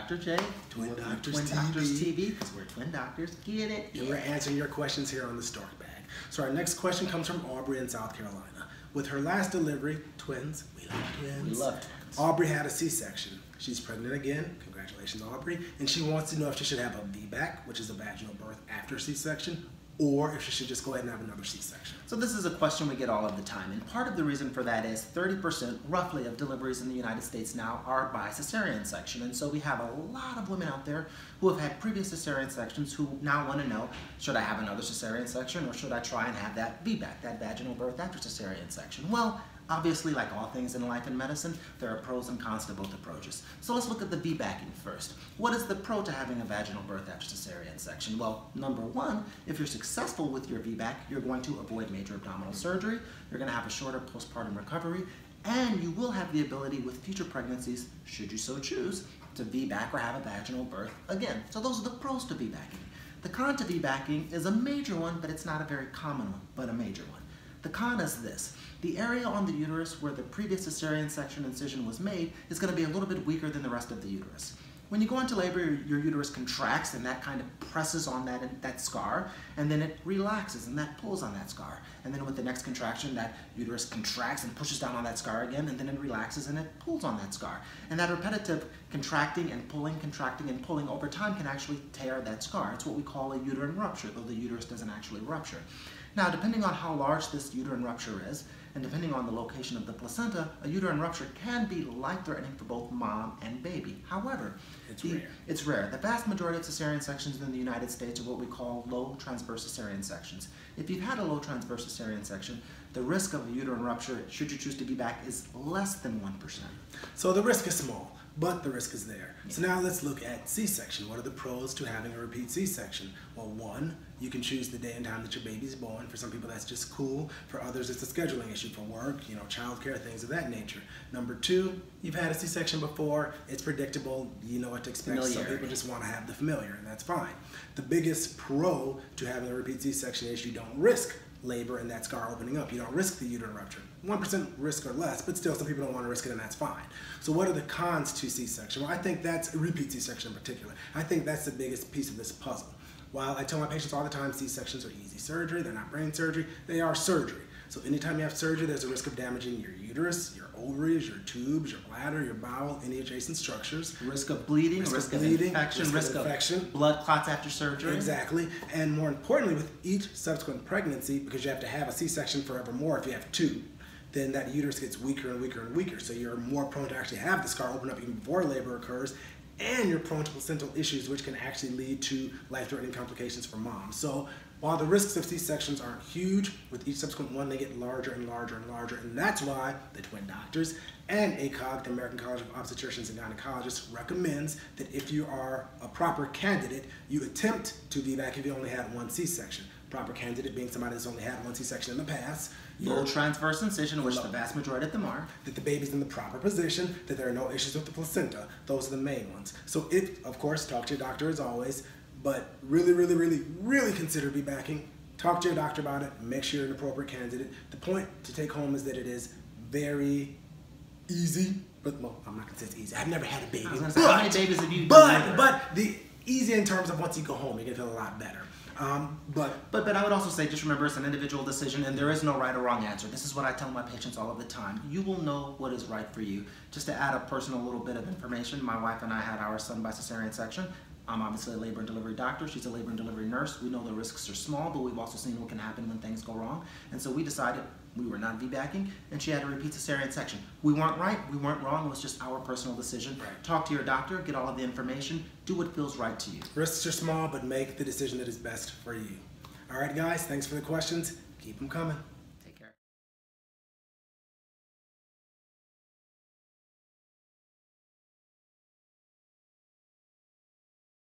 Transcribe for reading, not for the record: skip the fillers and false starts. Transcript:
Dr. J. Twin Doctors TV, because we're twin doctors. Get it? And we're answering your questions here on the Stork Bag. So our next question comes from Aubrey in South Carolina. With her last delivery, twins, we love twins. We love twins. Aubrey had a C-section. She's pregnant again. Congratulations, Aubrey. And she wants to know if she should have a VBAC, which is a vaginal birth after C-section, or if she should just go ahead and have another C-section. So this is a question we get all of the time, and part of the reason for that is 30% roughly of deliveries in the United States now are by cesarean section, and so we have a lot of women out there who have had previous cesarean sections who now want to know, should I have another cesarean section or should I try and have that VBAC, that vaginal birth after cesarean section? Well, obviously, like all things in life and medicine, there are pros and cons to both approaches. So let's look at the VBACing first. What is the pro to having a vaginal birth after cesarean section? Well, number one, if you're successful with your VBAC, you're going to avoid major abdominal surgery, you're going to have a shorter postpartum recovery, and you will have the ability with future pregnancies, should you so choose, to VBAC or have a vaginal birth again. So those are the pros to VBACing. The con to VBACing is a major one, but it's not a very common one, but a major one. The con is this. The area on the uterus where the previous cesarean section incision was made is going to be a little bit weaker than the rest of the uterus. When you go into labor, your uterus contracts and that kind of presses on that scar, and then it relaxes and that pulls on that scar. And then with the next contraction, that uterus contracts and pushes down on that scar again, and then it relaxes and it pulls on that scar. And that repetitive contracting and pulling over time can actually tear that scar. It's what we call a uterine rupture, though the uterus doesn't actually rupture. Now, depending on how large this uterine rupture is, and depending on the location of the placenta, a uterine rupture can be life-threatening for both mom and baby. However, it's rare. The vast majority of cesarean sections in the United States are what we call low transverse cesarean sections. If you've had a low transverse cesarean section, the risk of a uterine rupture, should you choose to be back, is less than 1%. So the risk is small, but the risk is there. Yeah. So now let's look at C-section. What are the pros to having a repeat C-section? Well, one, you can choose the day and time that your baby's born. For some people, that's just cool. For others, it's a scheduling issue for work, childcare, things of that nature. Number two, you've had a C-section before. It's predictable. You know what to expect. Some people just want to have the familiar, and that's fine. The biggest pro to having a repeat C-section is you don't risk labor and that scar opening up. You don't risk the uterine rupture. 1% risk or less, but still some people don't want to risk it, and that's fine. So what are the cons to C-section? Well, I think that's a repeat C-section in particular. I think that's the biggest piece of this puzzle. While I tell my patients all the time C-sections are easy surgery, they're not brain surgery, they are surgery. So anytime you have surgery, there's a risk of damaging your uterus, your ovaries, your tubes, your bladder, your bowel, any adjacent structures. Risk of bleeding, risk of infection, risk of blood clots after surgery. Exactly. And more importantly, with each subsequent pregnancy, because you have to have a C-section forevermore if you have two, then that uterus gets weaker and weaker and weaker. So you're more prone to actually have the scar open up even before labor occurs, and you're prone to placental issues, which can actually lead to life-threatening complications for moms. So while the risks of C-sections aren't huge, with each subsequent one, they get larger and larger and larger. And that's why the Twin Doctors and ACOG, the American College of Obstetricians and Gynecologists, recommends that if you are a proper candidate, you attempt to VBAC if you only had one C-section. Proper candidate being somebody that's only had one C-section in the past. Low transverse incision, which the vast majority of them are. That the baby's in the proper position, that there are no issues with the placenta. Those are the main ones. So of course, talk to your doctor as always, but really, really, really, really consider VBACing. Talk to your doctor about it, make sure you're an appropriate candidate. The point to take home is that it is very easy, but well, I'm not gonna say it's easy. I've never had a baby. I was gonna say, how many babies have you delivered? But the easy in terms of once you go home, you're gonna feel a lot better. But I would also say, just remember, it's an individual decision, and there is no right or wrong answer. This is what I tell my patients all of the time. You will know what is right for you. Just to add a personal little bit of information, my wife and I had our son by cesarean section. I'm obviously a labor and delivery doctor. She's a labor and delivery nurse. We know the risks are small, but we've also seen what can happen when things go wrong. And so we decided we were not VBACing, and she had a repeat cesarean section. We weren't right, we weren't wrong, it was just our personal decision. Right. Talk to your doctor, get all of the information, do what feels right to you. Risks are small, but make the decision that is best for you. All right, guys, thanks for the questions. Keep them coming.